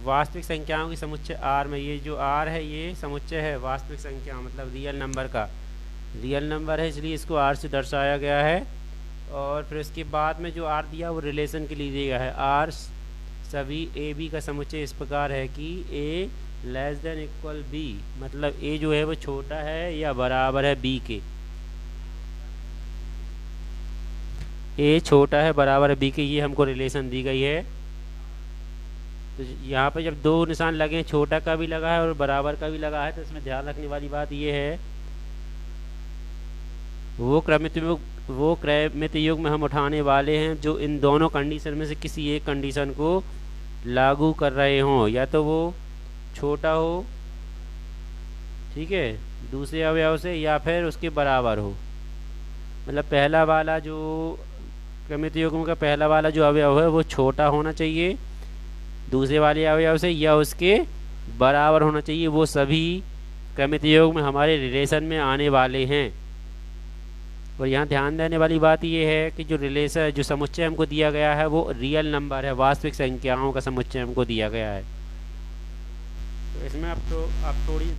वास्तविक संख्याओं की समुच्चय आर में, ये जो आर है ये समुच्चय है वास्तविक संख्या मतलब रियल नंबर का, रियल नंबर है इसलिए इसको आर से दर्शाया गया है। और फिर उसके बाद में जो आर दिया वो रिलेशन के लिए दिया है। आर सभी ए बी का समुच्चय इस प्रकार है कि A less than equal B, मतलब ए जो है वो छोटा है या बराबर है बी के, ए छोटा है बराबर है बी के, ये हमको रिलेशन दी गई है। तो यहाँ पे जब दो निशान लगे हैं, छोटा का भी लगा है और बराबर का भी लगा है, तो इसमें ध्यान रखने वाली बात ये है वो क्रमित युग में हम उठाने वाले हैं जो इन दोनों कंडीशन में से किसी एक कंडीशन को लागू कर रहे हों, या तो वो छोटा हो, ठीक है, दूसरे अवयव से, या फिर उसके बराबर हो। मतलब पहला वाला जो क्रमित युग्म का पहला वाला जो अवयव है वो छोटा होना चाहिए दूसरे वाले अवयव से, या उसके बराबर होना चाहिए। वो सभी क्रमित युग्म में हमारे रिलेशन में आने वाले हैं। और यहाँ ध्यान देने वाली बात ये है कि जो रिलेशन जो समुच्चय हमको दिया गया है वो रियल नंबर है, वास्तविक संख्याओं का समुच्चय हमको दिया गया है। तो इसमें अब थोड़ी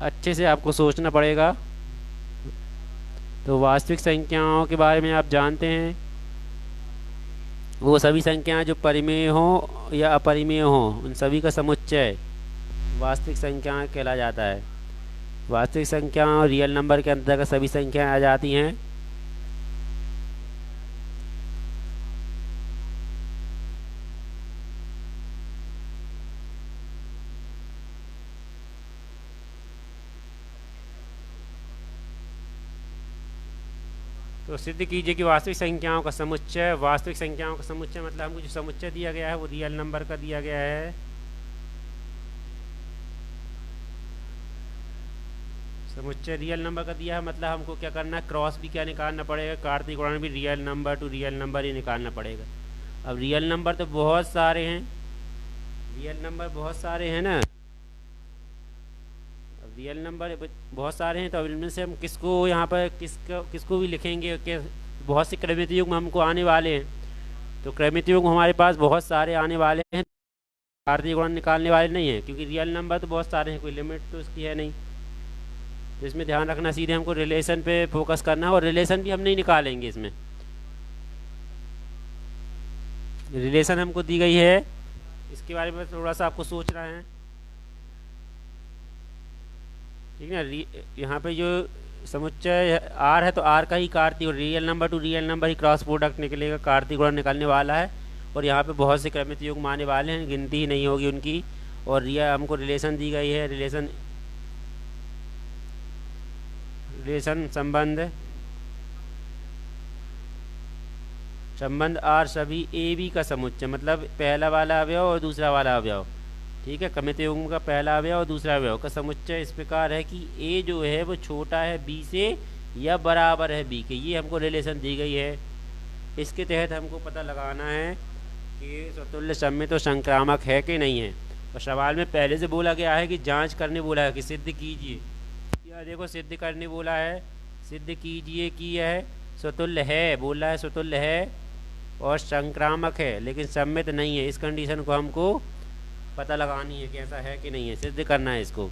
अच्छे से आपको सोचना पड़ेगा। तो वास्तविक संख्याओं के बारे में आप जानते हैं, वो सभी संख्याएं जो परिमेय हों या अपरिमेय हों उन सभी का समुच्चय वास्तविक संख्याएं कहला जाता है। वास्तविक संख्या और रियल नंबर के अंतर्गत सभी संख्याएं आ जाती हैं। तो सिद्ध कीजिए कि वास्तविक संख्याओं का समुच्चय, वास्तविक संख्याओं का समुच्चय मतलब हमको जो समुच्चय दिया गया है वो रियल नंबर का दिया गया है। समुच्चय रियल नंबर का दिया है, मतलब हमको क्या करना है, क्रॉस भी क्या निकालना पड़ेगा, कार्तीय गुणन भी real number to real number ही निकालना पड़ेगा। अब रियल नंबर तो बहुत सारे हैं, रियल नंबर बहुत सारे हैं ना, रियल नंबर बहुत सारे हैं, तो इनमें से हम किसको यहाँ पर किसको भी लिखेंगे कि बहुत से क्रमित युग्म हमको आने वाले हैं। तो क्रमित युग्म हमारे पास बहुत सारे आने वाले हैं, कार्तीय गुणन निकालने वाले नहीं हैं, क्योंकि रियल नंबर तो बहुत सारे हैं, कोई लिमिट तो उसकी है नहीं। तो इसमें ध्यान रखना, सीधे हमको रिलेशन पे फोकस करना है, और रिलेशन भी हम नहीं निकालेंगे। इसमें रिलेशन हमको दी गई है, इसके बारे में थोड़ा सा आपको सोचना है, ठीक है ना। यहाँ पे जो समुच्चय आर है तो आर का ही कार्तीय, और real number to real number ही क्रॉस प्रोडक्ट निकलेगा, कार्तीय गुणन निकलने वाला है। और यहाँ पे बहुत से क्रमित युग्म आने वाले हैं, गिनती ही नहीं होगी उनकी। और रिया हमको रिलेशन दी गई है, रिलेशन संबंध आर सभी ए बी का समुच्चय, मतलब पहला वाला अवयव और दूसरा वाला अवयव, ठीक है, क्रमित युग्म का पहला अवयव और दूसरा अवयव का समुच्चय इस प्रकार है कि ए जो है वो छोटा है बी से या बराबर है बी के, ये हमको रिलेशन दी गई है। इसके तहत हमको पता लगाना है कि स्वतुल्य सम्मित और संक्रामक है कि नहीं है। और सवाल में पहले से बोला गया है कि जांच करने बोला है कि सिद्ध कीजिए, या देखो सिद्ध करने बोला है, सिद्ध कीजिए कि यह स्वतुल्य है, बोला है स्वतुल्य है और संक्रामक है लेकिन सम्मित नहीं है। इस कंडीशन को हमको पता लगानी है कि ऐसा है कि नहीं है, सिद्ध करना है इसको।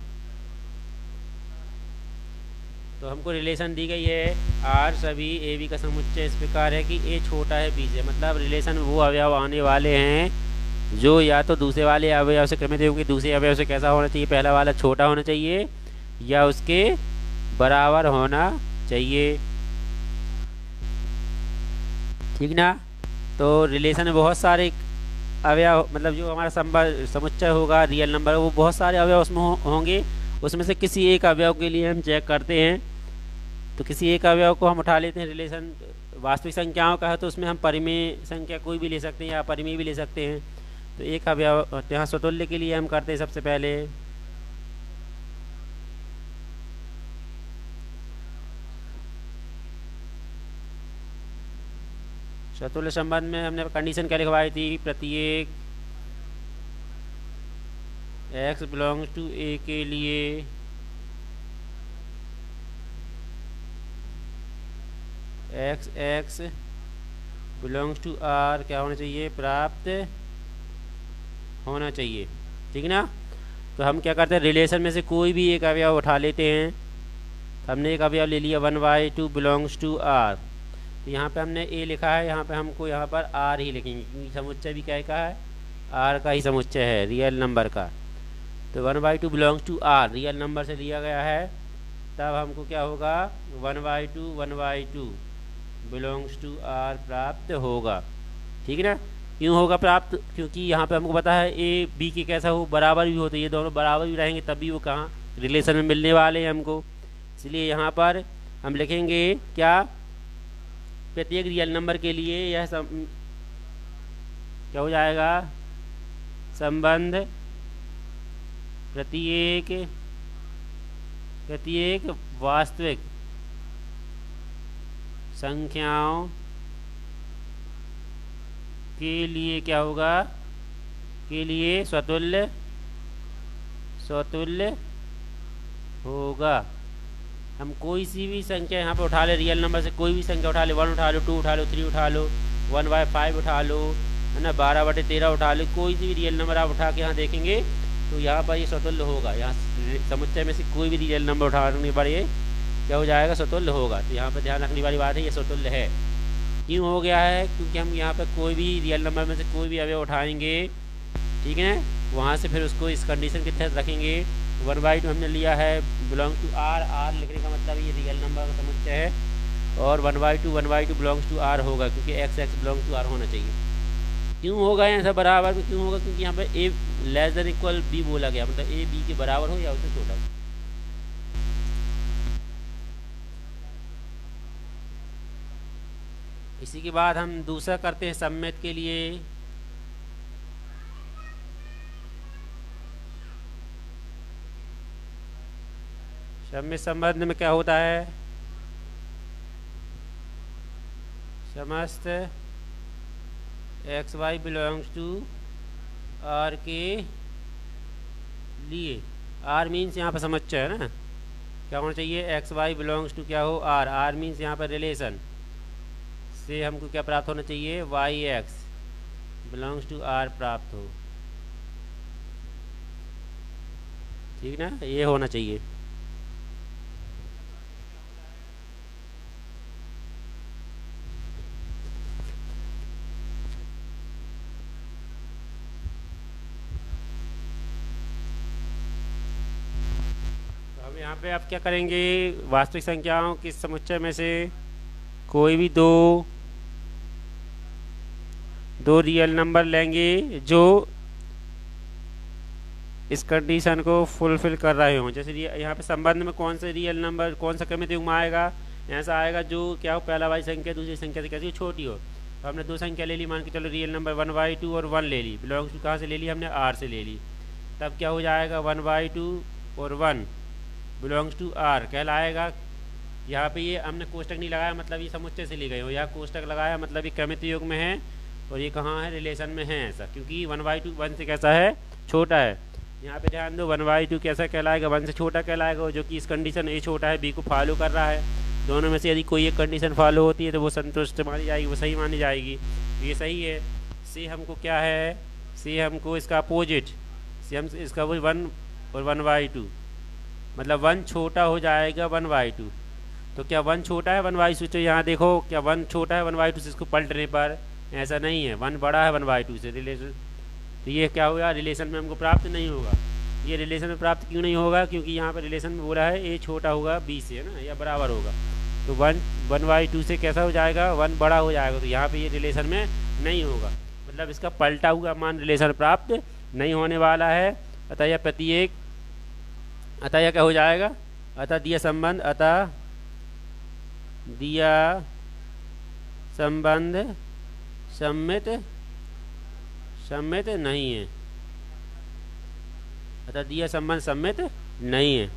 तो हमको रिलेशन दी गई है आर सभी ए बी का समुच्चय इस प्रकार है कि ए छोटा है बी से, मतलब रिलेशन वो अवयव आने वाले हैं जो या तो दूसरे वाले अवयव से क्रमित युग्म के दूसरे अवयव से कैसा होना चाहिए, पहला वाला छोटा होना चाहिए या उसके बराबर होना चाहिए, ठीक ना। तो रिलेशन में बहुत सारे अवयव, मतलब जो हमारा समुच्चय होगा रियल नंबर, वो बहुत सारे अवयव उसमें होंगे, उसमें से किसी एक अवयव के लिए हम चेक करते हैं। तो किसी एक अवयव को हम उठा लेते हैं, रिलेशन वास्तविक संख्याओं का है तो उसमें हम परिमेय संख्या कोई भी ले सकते हैं या अपरिमेय भी ले सकते हैं। तो एक अवयव यहाँ स्वतुल्य के लिए हम करते हैं सबसे पहले, स्वतुल्य संबंध में हमने कंडीशन क्या लिखवाई थी, प्रत्येक x बिलोंग्स टू ए के लिए x x belongs to R क्या होना चाहिए, प्राप्त होना चाहिए। ठीक ना। तो हम क्या करते हैं, रिलेशन में से कोई भी एक अवयव उठा लेते हैं। हमने एक अवयव ले लिया 1/2 बिलोंग्स टू आर। तो यहाँ पे हमने ए लिखा है, यहाँ पे हमको यहाँ पर आर ही लिखेंगे क्योंकि समुच्चय भी क्या का है, आर का ही समुच्चय है, रियल नंबर का। तो 1/2 belongs to R real number से लिया गया है, तब हमको क्या होगा 1/2 बिलोंग्स टू आर प्राप्त होगा। ठीक है ना। क्यों होगा प्राप्त, क्योंकि यहाँ पे हमको पता है ए बी के कैसा हो, बराबर भी होते, ये दोनों बराबर भी रहेंगे तभी वो कहाँ रिलेशन में मिलने वाले हैं हमको। इसलिए यहाँ पर हम लिखेंगे क्या, प्रत्येक रियल नंबर के लिए यह क्या हो जाएगा, संबंध प्रत्येक वास्तविक संख्याओं के लिए क्या होगा, के लिए स्वतुल्य होगा। हम कोई सी भी संख्या यहाँ पे उठा ले, रियल नंबर से कोई भी संख्या उठा ले, 1 उठा लो, 2 उठा लो, 3 उठा लो, 1/5 उठा लो, है ना, 12/13 उठा लो, कोई सी भी रियल नंबर आप उठा के यहाँ देखेंगे तो यहाँ पर ये स्वतुल्य होगा। यहाँ समुच्चय में से कोई भी रियल नंबर उठाने पर ये क्या हो जाएगा, स्वतुल्य होगा। तो यहाँ पर ध्यान रखने वाली बात है, ये स्वतुल्य है। क्यों हो गया है, क्योंकि हम यहाँ पर कोई भी रियल नंबर में से कोई भी अवयव उठाएंगे, ठीक है, वहाँ से फिर उसको इस कंडीशन के तहत रखेंगे। 1/2 हमने लिया है बिलोंग टू आर, आर लिखने का मतलब ये रियल नंबर का समुच्चय है, और 1/2 बिलोंग्स टू आर होगा क्योंकि एक्स बिलोंग्स टू आर होना चाहिए। क्यों होगा ऐसा बराबर में, क्यों होगा, क्योंकि यहाँ पे ए लेस देन इक्वल बी बोला गया, मतलब ए बी के बराबर हो या उससे छोटा हो। इसी के बाद हम दूसरा करते हैं सम्मित के लिए। सम्मित संबंध में क्या होता है, समस्त x Y belongs to R के लिए, आर मीन्स यहाँ पर समुच्चय है ना, क्या होना चाहिए, एक्स वाई बिलोंग्स टू क्या हो, आर, आर मीन्स यहाँ पर रिलेशन से हमको क्या प्राप्त होना चाहिए, y x belongs to R प्राप्त हो। ठीक ना, ये होना चाहिए। यहाँ पे आप क्या करेंगे, वास्तविक संख्याओं के समुच्चय में से कोई भी दो रियल नंबर लेंगे जो इस कंडीशन को फुलफिल कर रहे हों। जैसे यहाँ पे संबंध में कौन से रियल नंबर, कौन सा क्रमित युग्म आएगा, ऐसा आएगा जो क्या हो, पहला वाली संख्या दूसरी संख्या से कैसी छोटी हो। तो हमने दो संख्या ले ली, मान के चलो रियल नंबर 1/2 और 1 ले ली, बिलोंग्स टू कहाँ से ले ली हमने, आर से ले ली। तब क्या हो जाएगा 1/2 और 1 बिलोंग्स टू आर कहलाएगा। यहाँ पे ये हमने कोष्टक नहीं लगाया, मतलब ये समुच्चय से ली गई हो, यहाँ कोष्टक लगाया मतलब ये क्रमित युग्म में है और ये कहाँ है, रिलेशन में है, ऐसा क्योंकि 1/2 1 से कैसा है, छोटा है। यहाँ पे ध्यान दो, 1/2 कैसा कहलाएगा, 1 से छोटा कहलाएगा, जो कि इस कंडीशन ए छोटा है बी को फॉलो कर रहा है। दोनों में से यदि कोई एक कंडीशन फॉलो होती है तो वो संतुष्ट मानी जाएगी, वो सही मानी जाएगी, ये सही है। सी हमको क्या है, सी हमको इसका अपोजिट, सी हम इसका वो 1 और 1/2 मतलब 1 छोटा हो जाएगा 1/2। तो क्या 1 छोटा है 1/2 से, यहाँ देखो क्या 1 छोटा है 1/2 से, इसको पलटने पर ऐसा नहीं है, 1 बड़ा है 1/2 से रिलेशन। तो ये क्या होगा, रिलेशन में हमको प्राप्त नहीं होगा। ये रिलेशन में प्राप्त क्यों नहीं होगा, क्योंकि यहाँ पर रिलेशन में बोला है ए छोटा होगा बी से, है ना, या बराबर होगा। तो 1/2 से कैसा हो जाएगा, 1 बड़ा हो जाएगा, तो यहाँ पे ये रिलेशन में नहीं होगा, मतलब इसका पलटा हुआ मान रिलेशन प्राप्त नहीं होने वाला है। अतः यह प्रत्येक, अतः यह क्या हो जाएगा, अतः दिया संबंध, अतः दिया संबंध सम्मित नहीं है, अतः दिया संबंध सम्मित नहीं है।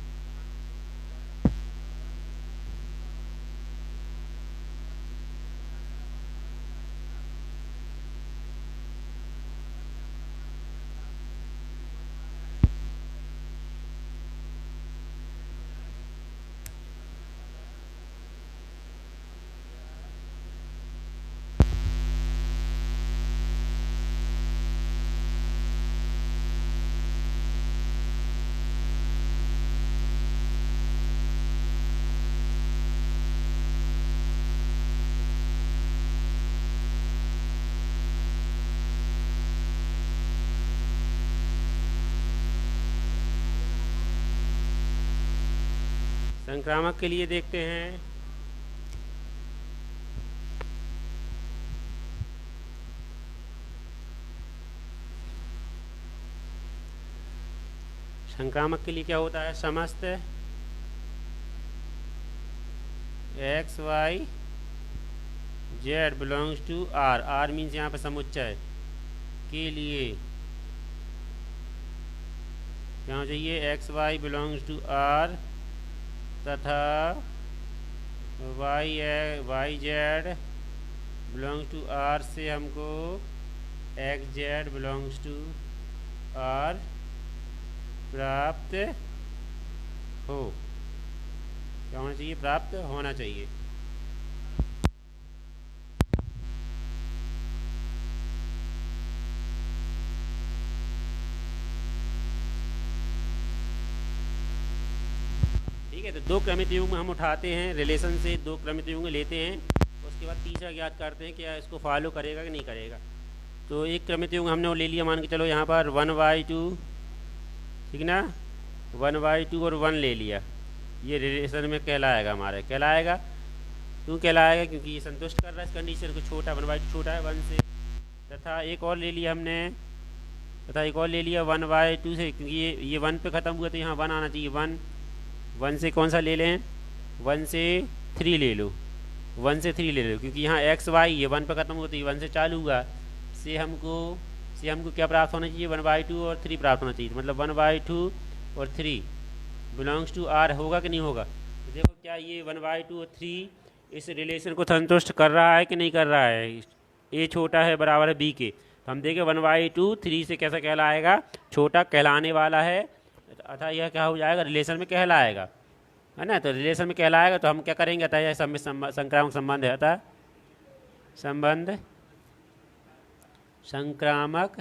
संक्रामक के लिए देखते हैं। संक्रामक के लिए क्या होता है, समस्त x Y Z belongs to R, R means यहाँ पे समुच्चय के लिए क्या होना चाहिए, X Y belongs to R तथा Y Z belongs to R से हमको X Z belongs to R प्राप्त हो, क्या होना चाहिए, प्राप्त होना चाहिए। ठीक है, तो दो क्रमित युग्म हम उठाते हैं रिलेशन से, दो क्रमित युग्म लेते हैं, उसके बाद तीसरा ज्ञात करते हैं क्या इसको फॉलो करेगा कि नहीं करेगा। तो एक क्रमित युग्म हमने वो ले लिया, मान के चलो यहाँ पर 1/2, ठीक ना, 1/2 और 1 ले लिया, ये रिलेशन में कहलाएगा, हमारे कहलाएगा। क्यों कहलाएगा, क्योंकि ये संतुष्ट कर रहा है इस कंडीशन को, छोटा 1/2 छोटा है 1 से। तथा एक और ले लिया हमने, तथा एक और ले लिया 1/2 से, क्योंकि ये 1 पे ख़त्म हुआ तो यहाँ 1 आना चाहिए, 1 से कौन सा ले लें, 1 से 3 ले लो, 1 से 3 ले लो, क्योंकि यहाँ एक्स वाई ये 1 पे ख़त्म हुआ तो ये 1 से चालू हुआ, से हमको क्या प्राप्त होना चाहिए, 1/2 और 3 प्राप्त होना चाहिए। मतलब 1/2 और 3 बिलोंग्स टू आर होगा कि नहीं होगा। तो देखो क्या ये 1/2 और 3 इस रिलेशन को संतुष्ट कर रहा है कि नहीं कर रहा है। ए छोटा है बराबर है बी के, तो हम देखें 1/2 3 से कैसा कहलाएगा, छोटा कहलाने वाला है, अतः यह क्या हो जाएगा, रिलेशन में कहलाएगा, है ना। तो रिलेशन में कहलाएगा तो हम क्या करेंगे, अतः यह संक्रामक संबंध है, अतः संबंध संक्रामक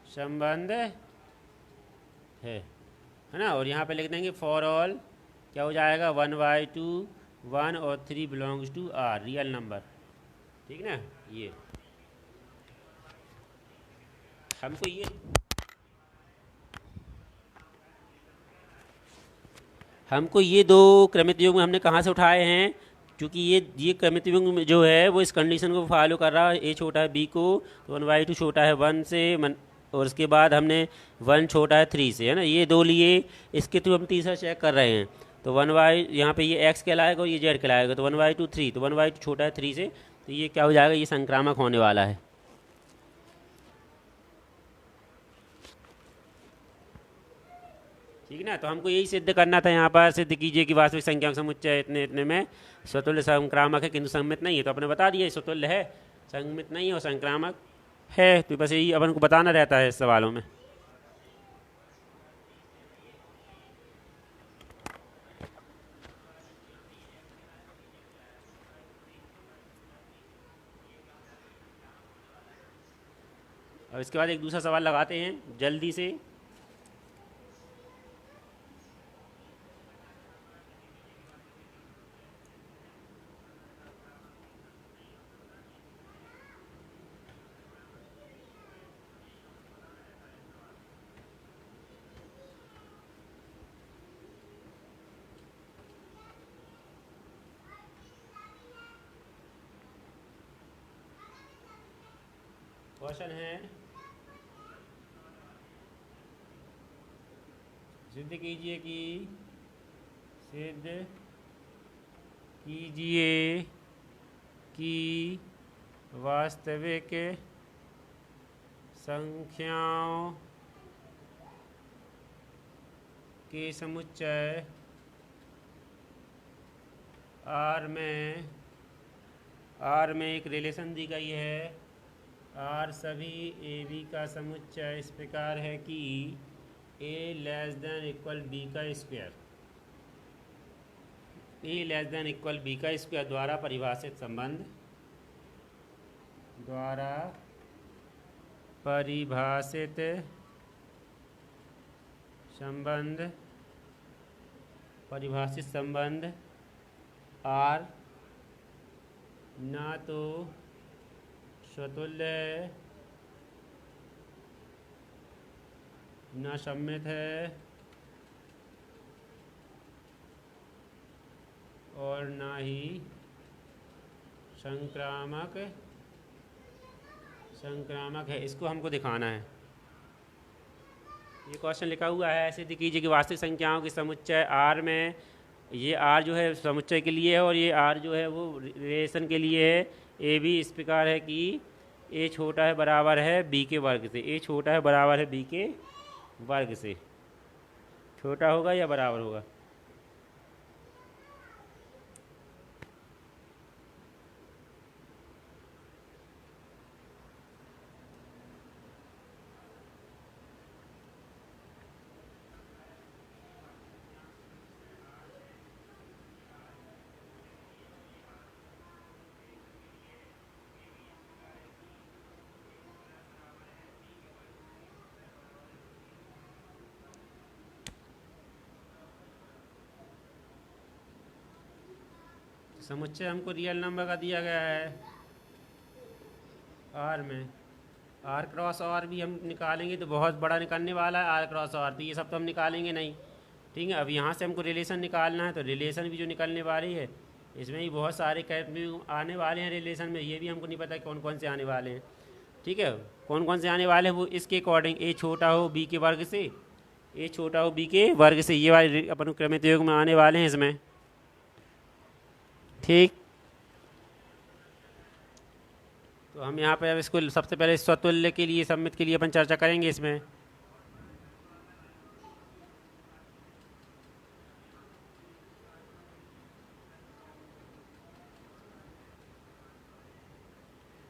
संबंध है ना। और यहाँ पे लिख देंगे फॉर ऑल, क्या हो जाएगा, 1/2 1 और 3 belongs to R real number, ठीक ना। ये हमको ये दो क्रमित युग्म हमने कहाँ से उठाए हैं, क्योंकि ये क्रमित युग्म जो है वो इस कंडीशन को फॉलो कर रहा है, ए छोटा है बी को, तो 1/2 छोटा है 1 से और उसके बाद हमने 1 छोटा है 3 से, है ना। ये दो लिए, इसके थ्रू हम तीसरा चेक कर रहे हैं। तो 1/, यहाँ पे ये एक्स कहलाएगा और ये जेड कहलाएगा, तो 1/2 3, तो 1/2 छोटा है 3 से, तो ये क्या हो जाएगा, ये संक्रामक होने वाला है। ठीक ना। तो हमको यही सिद्ध करना था, यहाँ पर सिद्ध कीजिए कि वास्तविक संख्या समुच्चय इतने इतने में स्वतुल्य संक्रामक है किंतु संमित नहीं है। तो आपने बता दिया स्वतुल्य है, संमित नहीं है और संक्रामक है। तो बस यही अपन को बताना रहता है इस सवालों में। और इसके बाद एक दूसरा सवाल लगाते हैं जल्दी से। क्वेश्चन है, सिद्ध कीजिए कि वास्तविक संख्याओं के समुच्चय आर में एक रिलेशन दी गई है, आर सभी ए बी का समुच्चय इस प्रकार है कि A less than equal B का स्क्वायर, ए लेस देन इक्वल बी का स्क्वायर द्वारा परिभाषित संबंध आर ना तो स्वतुल्य है न सम्मित है और ना ही संक्रामक संक्रामक है, इसको हमको दिखाना है। ये क्वेश्चन लिखा हुआ है, ऐसे कीजिए कि वास्तविक संख्याओं की समुच्चय आर में, ये आर जो है समुच्चय के लिए है और ये आर जो है वो रिलेशन के लिए है। ए भी इस प्रकार है कि ए छोटा है बराबर है बी के वर्ग से, ए छोटा है बराबर है बी के वर्ग से। छोटा होगा या बराबर होगा? समुच्चय हमको रियल नंबर का दिया गया है आर में। आर क्रॉस आर भी हम निकालेंगे तो बहुत बड़ा निकलने वाला है आर क्रॉस आर, तो ये सब तो हम निकालेंगे नहीं। ठीक है, अब यहाँ से हमको रिलेशन निकालना है, तो रिलेशन भी जो निकलने वाली है इसमें भी बहुत सारे कैप आने वाले हैं रिलेशन में, ये भी हमको नहीं पता कौन कौन से आने वाले हैं। ठीक है, कौन कौन से आने वाले हैं वो इसके अकॉर्डिंग, ए छोटा हो बी के वर्ग से, ए छोटा हो बी के वर्ग से, ये वाले अपन क्रमित योग में आने वाले हैं इसमें। ठीक, तो हम यहाँ पर अब इसको सबसे पहले स्वतुल्य के लिए सम्मित के लिए अपन चर्चा करेंगे इसमें।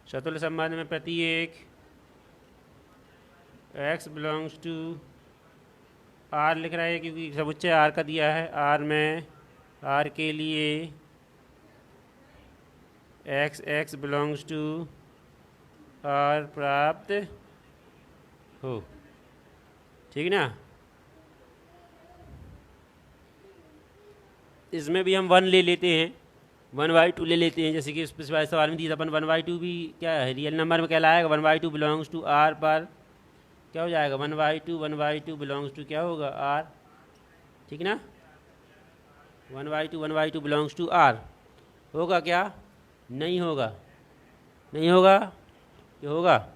स्वतुल्य संबंध में प्रत्येक x बिलोंग्स टू r लिख रहा है क्योंकि समुच्चय r का दिया है। r में r के लिए x बिलोंग्स टू r प्राप्त हो। ठीक ना, इसमें भी हम 1 ले लेते हैं, 1/2 ले लेते हैं, जैसे कि इस सवाल में दिया था अपन 1/2 भी क्या है रियल नंबर में कहलाएगा। 1/2 बिलोंग्स टू आर पर क्या हो जाएगा, 1/2 बिलोंग्स टू क्या होगा आर। ठीक ना, 1/2 बिलोंग्स टू आर होगा क्या? नहीं होगा, नहीं होगा, ये होगा।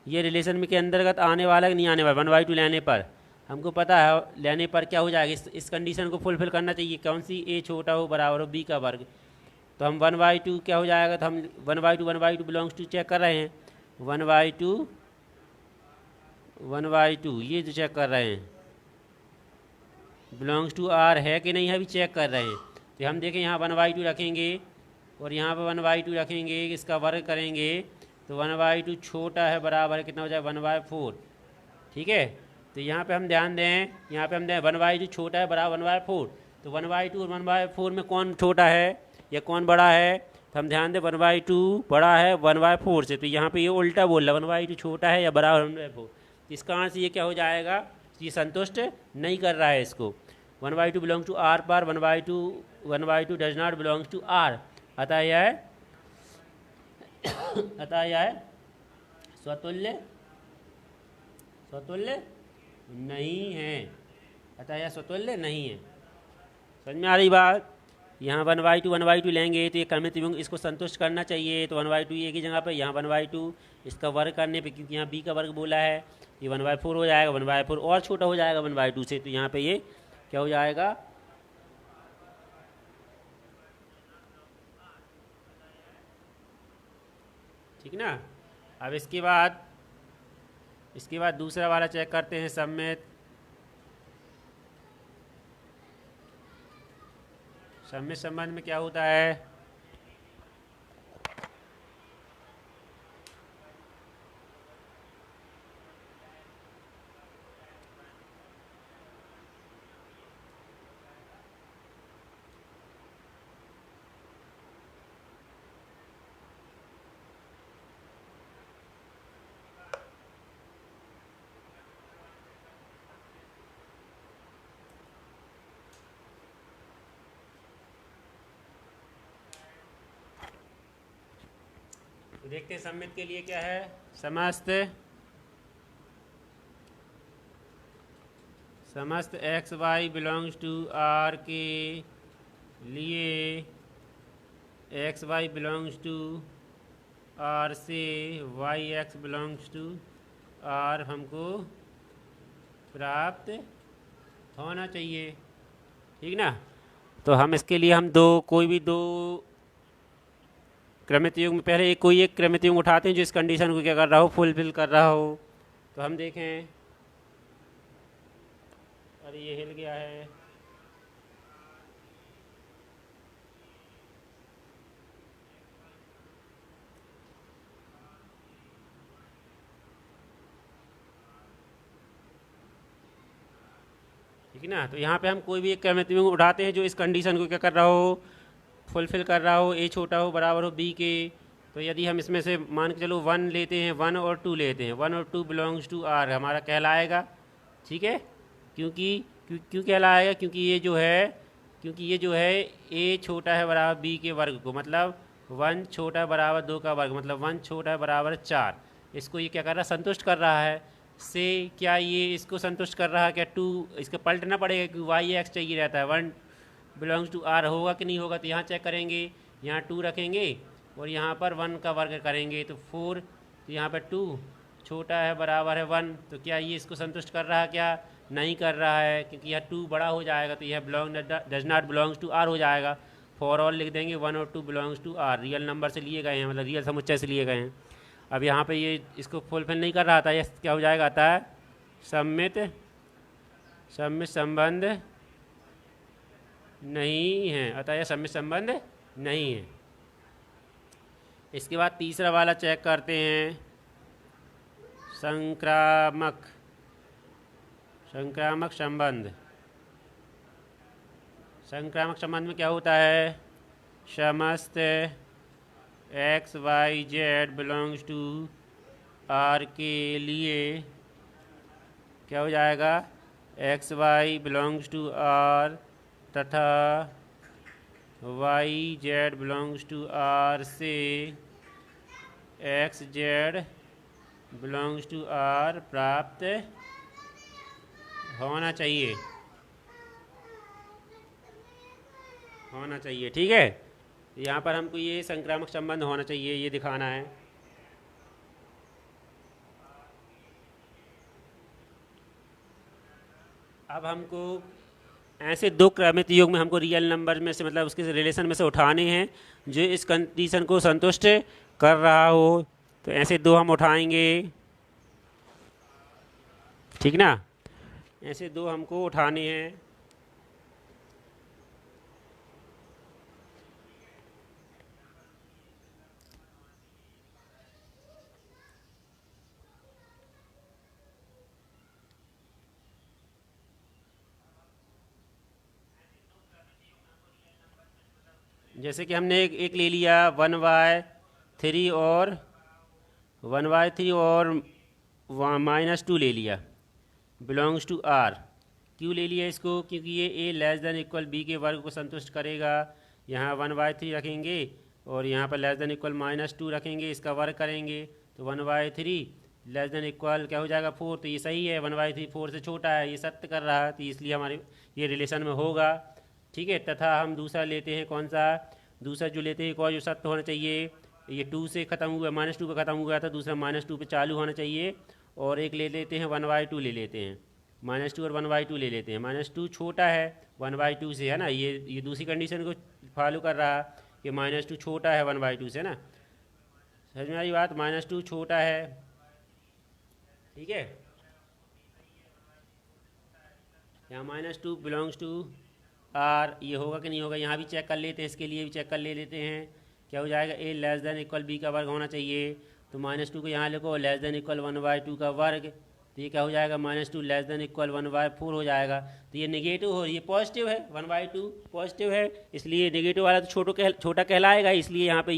ये रिलेशन में के अंतर्गत आने वाला कि नहीं आने वाला? 1/2 लेने पर हमको पता है, लेने पर क्या हो जाएगा, इस कंडीशन को फुलफिल करना चाहिए। कौन सी? ए छोटा हो बराबर हो बी का वर्ग। तो हम 1/2 क्या हो जाएगा, तो हम 1/2 बिलोंग्स टू चेक कर रहे हैं। 1/2 ये जो चेक कर रहे हैं बिलोंग्स टू आर है कि नहीं है, अभी चेक कर रहे हैं। तो हम देखें यहाँ 1/2 रखेंगे और यहाँ पर 1/2 रखेंगे, इसका वर्ग करेंगे तो 1/2 छोटा है बराबर है कितना हो जाए 1/4। ठीक है, तो यहाँ पे हम ध्यान दें, यहाँ पे हम दें 1/2 छोटा है बराबर 1/4। तो 1/2 और 1/4 में कौन छोटा है या कौन बड़ा है? तो हम ध्यान दें 1/2 बड़ा है 1/4 से, तो यहाँ पे ये उल्टा बोल रहा है 1/2 छोटा है या बराबर 1/4। इस कारण से ये क्या हो जाएगा, ये संतुष्ट नहीं कर रहा है इसको। 1/2 बिलोंग्स टू आर पर 1/2 does not belongs to R, अतः यह है स्वतुल्य नहीं है, अतः यह स्वतुल्य नहीं है। समझ में आ रही बात? यहाँ 1/2 लेंगे तो ये क्रमित युग्म इसको संतुष्ट करना चाहिए, तो 1/2 एक ही जगह पर, यहाँ 1/2 इसका वर्ग करने पे, क्योंकि यहाँ b का वर्ग बोला है, ये 1/4 हो जाएगा। 1/4 और छोटा हो जाएगा 1/2 से, तो यहाँ पे ये क्या हो जाएगा, ठीक ना। अब इसके बाद दूसरा वाला चेक करते हैं सम्मित संबंध में क्या होता है। देखते हैं सम्मित के लिए क्या है। समस्त x y belongs to r के लिए X Y belongs to R से Y x belongs to R हमको प्राप्त होना चाहिए। ठीक ना। तो हम इसके लिए हम कोई भी दो क्रमित युग्म में पहले कोई एक क्रमित युग्म उठाते हैं जो इस कंडीशन को क्या कर रहा हो, फुलफिल कर रहा हो। तो हम देखें, अरे ये हिल गया है। ठीक है ना। तो यहाँ पे हम कोई भी एक क्रमित युग्म उठाते हैं जो इस कंडीशन को क्या कर रहा हो, फुलफिल कर रहा हो, ए छोटा हो बराबर हो बी के। तो यदि हम इसमें से मान के चलो 1 लेते हैं, 1 और 2 लेते हैं, 1 और 2 बिलोंग्स टू आर हमारा कहलाएगा। ठीक है। क्यों कहलाएगा? क्योंकि ये जो है ए छोटा है बराबर बी के वर्ग को, मतलब 1 छोटा है बराबर 2 का वर्ग, मतलब 1 छोटा है बराबर 4। इसको ये क्या कर रहा है, संतुष्ट कर रहा है। से क्या ये इसको संतुष्ट कर रहा है क्या? 2 इसका पलटना पड़ेगा क्योंकि वाई एक्स चाहिए रहता है। 1 बिलोंग्स टू आर होगा कि नहीं होगा, तो यहाँ चेक करेंगे। यहाँ 2 रखेंगे और यहाँ पर 1 का वर्ग करेंगे तो 4। तो यहाँ पर 2 छोटा है बराबर है 1। तो क्या ये इसको संतुष्ट कर रहा है क्या? नहीं कर रहा है, क्योंकि यह 2 बड़ा हो जाएगा तो यह does not belongs to R हो जाएगा। फॉर ऑल लिख देंगे 1 और 2 belongs to R. Real number से लिए गए हैं, मतलब रियल समुच्चय से लिए गए हैं। अब यहाँ पे ये इसको फुलफिल नहीं कर रहा था, ये क्या हो जाएगा, आता है सम्मित संबंध नहीं है, अतः यह सम्मित संबंध नहीं है। इसके बाद तीसरा वाला चेक करते हैं, संक्रामक संबंध। संक्रामक संबंध में क्या होता है, समस्त x Y Z belongs to R के लिए क्या हो जाएगा, X Y belongs to R तथा Y Z belongs to R से X Z belongs to R प्राप्त होना चाहिए। ठीक है। यहाँ पर हमको ये संक्रामक संबंध होना चाहिए, ये दिखाना है। अब हमको ऐसे दो क्रमित योग में हमको रियल नंबर में से, मतलब उसके रिलेशन में से उठाने हैं जो इस कंडीशन को संतुष्ट कर रहा हो। तो ऐसे दो हम उठाएंगे। ठीक ना। ऐसे दो हमको उठाने हैं। जैसे कि हमने एक ले लिया 1/3 और -2 ले लिया, बिलोंग्स टू आर। क्यों ले लिया इसको? क्योंकि ये ए लेस देन इक्वल बी के वर्ग को संतुष्ट करेगा। यहाँ 1/3 रखेंगे और यहाँ पर लेस देन इक्वल -2 रखेंगे, इसका वर्ग करेंगे तो 1/3 लेस देन इक्वल क्या हो जाएगा, 4। तो ये सही है, 1/3 4 से छोटा है, ये सत्य कर रहा है, तो इसलिए हमारे ये रिलेशन में होगा। ठीक है। तथा हम दूसरा लेते हैं, कौन सा दूसरा जो लेते हैं, एक और जो सत्य होना चाहिए, ये 2 से ख़त्म हुआ, -2 पे ख़त्म हुआ था, दूसरा -2 पे चालू होना चाहिए। और एक ले लेते हैं 1/2 ले लेते हैं, -2 और 1/2 ले लेते हैं। -2 छोटा है 1/2 से, है ना। ये दूसरी कंडीशन को फॉलो कर रहा कि -2 छोटा है 1/2 से, ना। समझ में आई बात? -2 छोटा है। ठीक है। यहाँ -2 बिलोंग्स टू आर, ये होगा कि नहीं होगा, यहाँ भी चेक कर लेते हैं, इसके लिए भी चेक कर लेते हैं। क्या हो जाएगा, ए लेस देन इक्वल बी का वर्ग होना चाहिए। तो -2 को यहाँ लिखो, लेस देन इक्वल 1/2 का वर्ग। तो ये क्या हो जाएगा, -2 लेस देन इक्वल 1/4 हो जाएगा। तो ये नेगेटिव हो, ये पॉजिटिव है, 1/2 पॉजिटिव है, इसलिए नेगेटिव वाला तो छोटा कहलाएगा। इसलिए यहाँ पे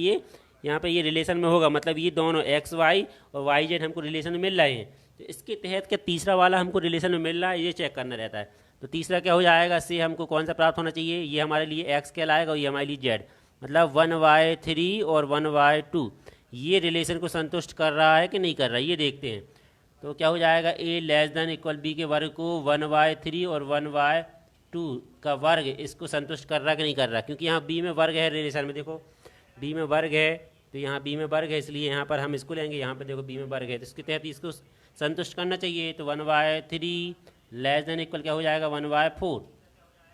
ये रिलेशन में होगा, मतलब ये दोनों एक्स वाई और वाई जेड हमको रिलेशन में मिल रहे हैं। तो इसके तहत क्या तीसरा वाला हमको रिलेशन में मिल रहा है, ये चेक करना रहता है। तो तीसरा क्या हो जाएगा, से हमको कौन सा प्राप्त होना चाहिए, ये हमारे लिए एक्स कहलाएगा और ये हमारे लिए जेड, मतलब 1/3 और 1/2 ये रिलेशन को संतुष्ट कर रहा है कि नहीं कर रहा है, ये देखते हैं। तो क्या हो जाएगा, ए लेस देन इक्वल बी के वर्ग को 1/3 और 1/2 का वर्ग इसको संतुष्ट कर रहा है कि नहीं कर रहा, क्योंकि यहाँ बी में वर्ग है रिलेशन में। देखो बी में वर्ग है, तो यहाँ बी में वर्ग है, इसलिए यहाँ पर हम इसको लेंगे। यहाँ पर देखो बी में वर्ग है, तो इसके तहत इसको संतुष्ट करना चाहिए। तो 1/3 लेस देन इक्वल क्या हो जाएगा, 1/4।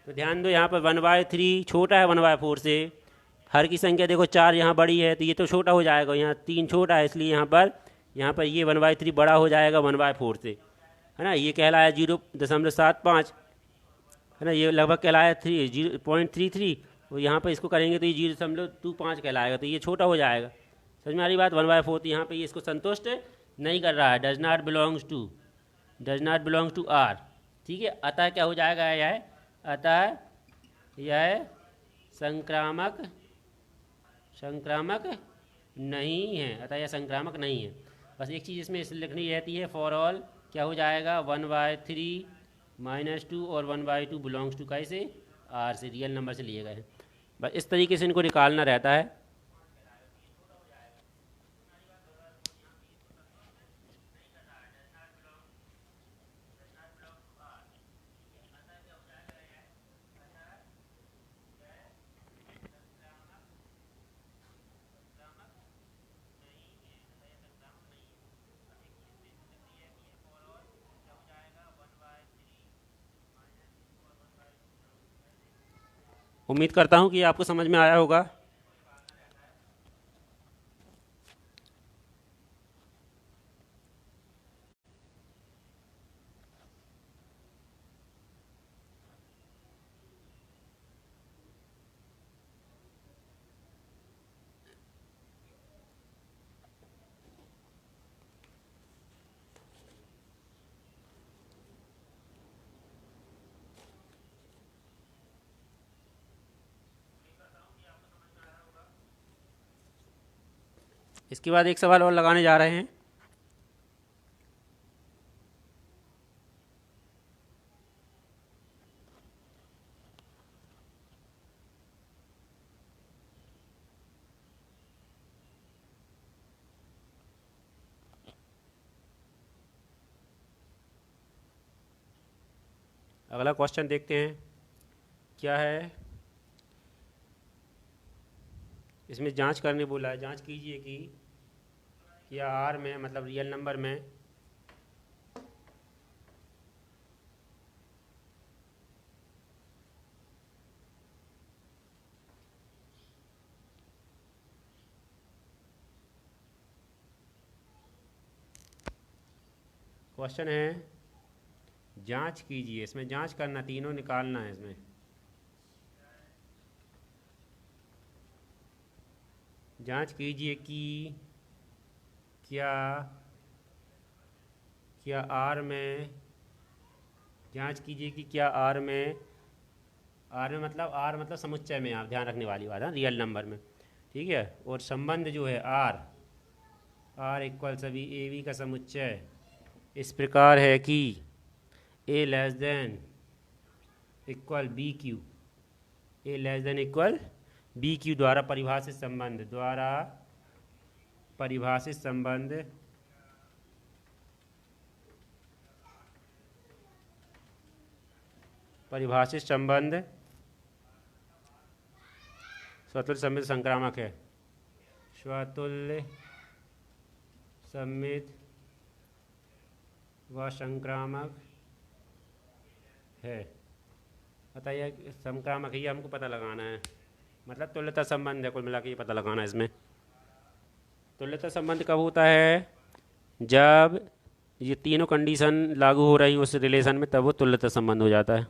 तो ध्यान दो, यहाँ पर 1/3 छोटा है 1/4 से। हर की संख्या देखो 4 यहाँ बड़ी है, तो ये तो छोटा हो जाएगा, यहाँ 3 छोटा है, इसलिए यहाँ पर ये 1/3 बड़ा हो जाएगा 1/4 से, है ना। ये कहलाया 0.75, है ना। ये लगभग कहलाया 0.33, और यहाँ पर इसको करेंगे तो ये 0.25 कहलाएगा, तो ये छोटा हो जाएगा। समझ में आ रही बात। 1/4 यहाँ पे ये इसको संतुष्ट नहीं कर रहा है, does not belongs to R. ठीक है, अतः क्या हो जाएगा, अतः यह संक्रामक नहीं है, अतः यह संक्रामक नहीं है। बस एक चीज़ इसमें लिखनी रहती है, फॉर ऑल क्या हो जाएगा, 1/3 -2 और 1/2 बिलोंग्स टू कैसे, आर से, रियल नंबर से लिए गए हैं। बस इस तरीके से इनको निकालना रहता है। उम्मीद करता हूँ कि आपको समझ में आया होगा। इसके बाद एक सवाल और लगाने जा रहे हैं। अगला क्वेश्चन देखते हैं क्या है। इसमें जांच करने बोला है, जांच कीजिए कि क्या आर में, मतलब रियल नंबर में, क्वेश्चन है जांच कीजिए, इसमें जांच करना, तीनों निकालना है इसमें। जांच कीजिए कि क्या आर में, जांच कीजिए कि क्या आर में मतलब समुच्चय में, आप ध्यान रखने वाली बात है, रियल नंबर में। ठीक है, और संबंध जो है आर इक्वल सभी ए बी का समुच्चय इस प्रकार है कि A less than equal B Q, A less than equal B Q द्वारा परिभाषित संबंध स्वतुल्य सममित संक्रामक है, स्वतुल्य सममित व संक्रामक है। अतः यह संक्रामक है, ये हमको पता लगाना है, मतलब तुल्यता संबंध है, कुल मिला के ये पता लगाना है इसमें। तुल्यता संबंध कब होता है, जब ये तीनों कंडीशन लागू हो रही उस रिलेशन में, तब वो तुल्यता संबंध हो जाता है।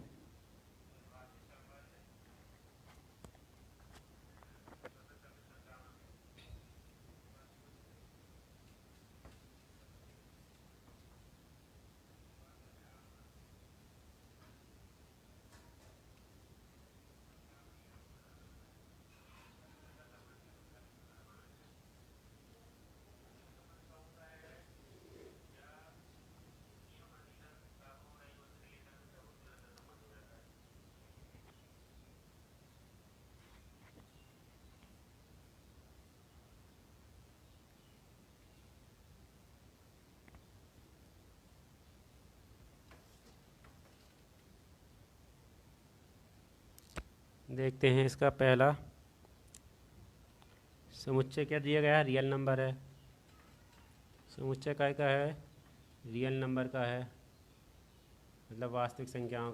देखते हैं इसका पहला। समुच्चय क्या दिया गया है? रियल नंबर है। समुच्चय काय का है? रियल नंबर का है, मतलब वास्तविक संख्याओं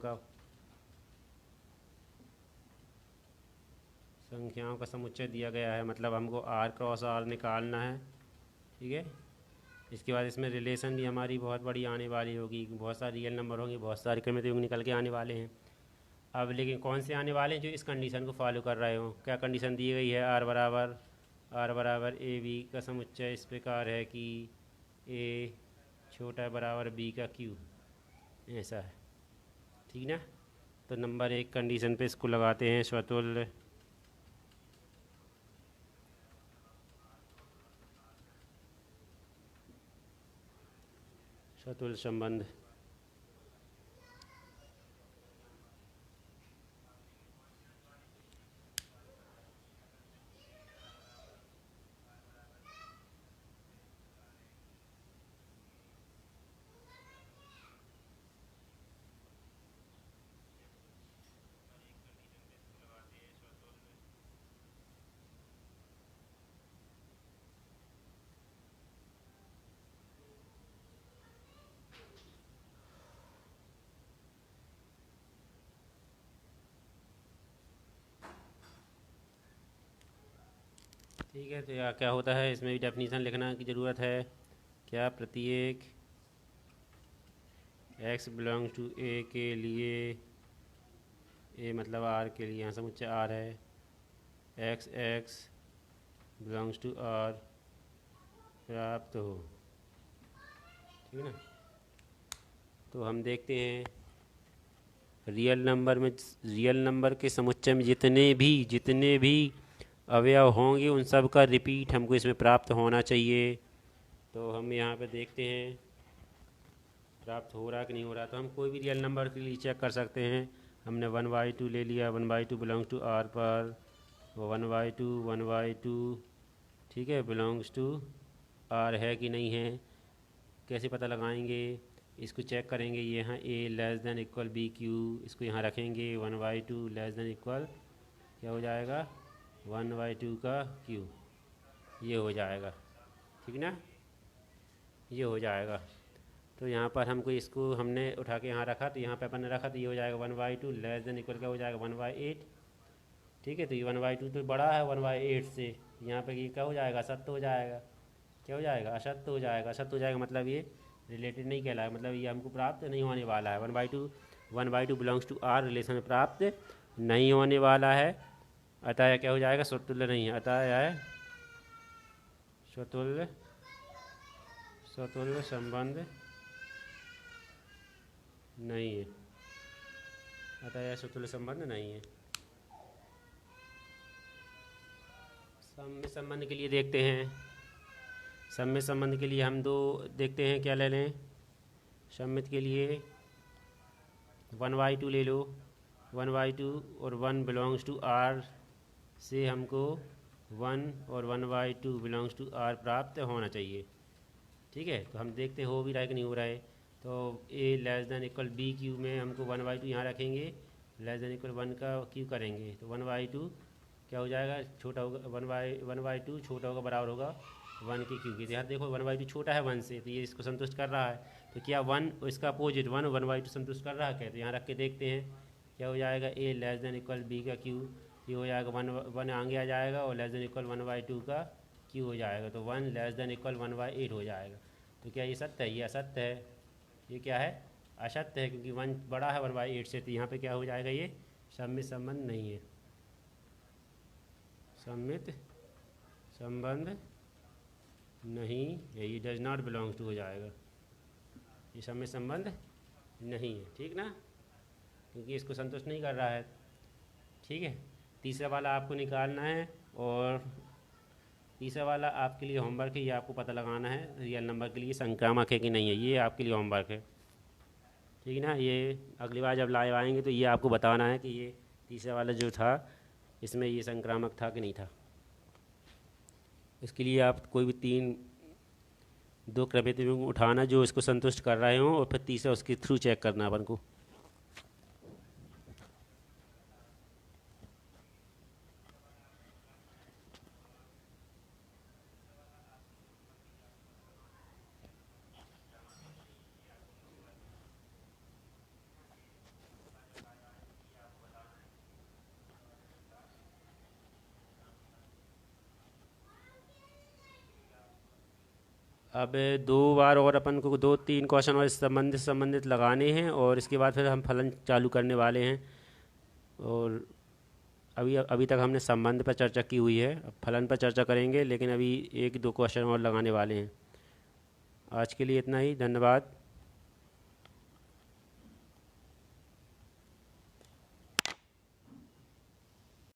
का समुच्चय दिया गया है, मतलब हमको आर क्रॉस आर निकालना है। ठीक है, इसके बाद इसमें रिलेशन भी हमारी बहुत बड़ी आने वाली होगी, बहुत सारे रियल नंबर होंगे, बहुत सारे क्रमिक युग्म निकल के आने वाले हैं। अब लेकिन कौन से आने वाले हैं? जो इस कंडीशन को फॉलो कर रहे हो। क्या कंडीशन दी गई है? आर बराबर ए बी का समुच्चय इस प्रकार है कि ए छोटा बराबर बी का क्यूब, ऐसा है। ठीक ना? तो नंबर 1 कंडीशन पे इसको लगाते हैं स्वतुल्य संबंध। ठीक है, तो यह क्या होता है, इसमें भी डेफिनेशन लिखना की ज़रूरत है। क्या? प्रत्येक x बिलोंग्स टू ए के लिए, ए मतलब आर के लिए, यहाँ समुच्चय आर है, x बिलोंग्स टू आर प्राप्त हो। ठीक है ना? तो हम देखते हैं रियल नंबर के समुच्चय में जितने भी अवयव होंगे उन सब का रिपीट हमको इसमें प्राप्त होना चाहिए। तो हम यहाँ पे देखते हैं प्राप्त हो रहा कि नहीं हो रहा। तो हम कोई भी रियल नंबर के लिए चेक कर सकते हैं। हमने 1/2 ले लिया, 1/2 बिलोंग्स टू आर पर, 1/2 ठीक है बिलोंग्स टू आर है कि नहीं है। कैसे पता लगाएंगे? इसको चेक करेंगे, ये यहाँ a less than equal B q, इसको यहाँ रखेंगे, 1/2 लेस देन इक्वल क्या हो जाएगा? 1/2 का क्यू, ये हो जाएगा। ठीक ना? ये हो जाएगा। तो यहाँ पर हमको इसको हमने उठा के यहाँ रखा, तो यहाँ पे अपन ने रखा, तो ये हो जाएगा 1/2 लेस देन इक्वल क्या हो जाएगा? 1/8। ठीक है, तो ये 1/2 तो बड़ा है 1/8 से, यहाँ पे ये क्या हो जाएगा? असत्य हो जाएगा। क्या हो जाएगा? असत्य हो जाएगा। असत्य हो जाएगा मतलब ये रिलेटेड नहीं कहलाएगा, मतलब ये हमको प्राप्त नहीं होने वाला है। 1/2 बिलोंग्स टू आर रिलेशन प्राप्त नहीं होने वाला है, अतः यह क्या हो जाएगा? स्वतुल्य नहीं है। अतः यह स्वतुल्य संबंध नहीं है। अतः यह स्वतुल्य संबंध नहीं है। सम्मित संबंध के लिए देखते हैं। सम्मित संबंध के लिए हम दो देखते हैं, क्या ले लें? सम्मित के लिए 1/2 ले लो, 1/2 और 1 बिलोंग्स टू आर से हमको 1 और 1/2 बिलोंग्स टू आर प्राप्त होना चाहिए। ठीक है, तो हम देखते हो भी रहा है कि नहीं हो रहा है। तो A less than equal B Q में हमको 1/2 यहाँ रखेंगे, लेस देन इक्वल 1 का क्यू करेंगे, तो 1/2 क्या हो जाएगा? छोटा होगा, 1/2 छोटा होगा बराबर होगा 1 के क्यू के। यहाँ देखो 1/2 छोटा है 1 से, तो ये इसको संतुष्ट कर रहा है। तो क्या 1 इसका अपोजिट 1/2 संतुष्ट कर रहा है क्या? तो यहाँ रख के देखते हैं क्या हो जाएगा? ए लेस देन इक्वल बी का क्यू, ये हो जाएगा 1 आगे आ जाएगा और लेस देन इक्वल 1/2 का क्यू हो जाएगा, तो 1 लेस देन इक्वल 1/8 हो जाएगा। तो क्या ये सत्य है? ये असत्य है। ये क्या है? असत्य है, क्योंकि 1 बड़ा है 1/8 से, तो यहाँ पे क्या हो जाएगा? ये सम्मित संबंध नहीं है। सम्मित संबंध नहीं है, ये डज नॉट बिलोंग्स टू हो जाएगा। ये सम्मित संबंध नहीं है। ठीक ना? क्योंकि इसको संतुष्ट नहीं कर रहा है। ठीक है, तीसरा वाला आपको निकालना है, और तीसरा वाला आपके लिए होमवर्क है। ये आपको पता लगाना है रियल नंबर के लिए संक्रामक है कि नहीं है, ये आपके लिए होमवर्क है। ठीक है ना? ये अगली बार जब लाइव आएंगे तो ये आपको बताना है कि ये तीसरा वाला जो था इसमें ये संक्रामक था कि नहीं था। इसके लिए आप कोई भी 2 क्रमिक युग्म उठाना जो इसको संतुष्ट कर रहे हों, और फिर तीसरा उसके थ्रू चेक करना अपन को। अब दो बार और अपन को दो तीन क्वेश्चन और इस संबंधित लगाने हैं, और इसके बाद फिर हम फलन चालू करने वाले हैं। और अभी अभी तक हमने संबंध पर चर्चा की हुई है, अब फलन पर चर्चा करेंगे, लेकिन अभी एक दो क्वेश्चन और लगाने वाले हैं। आज के लिए इतना ही, धन्यवाद।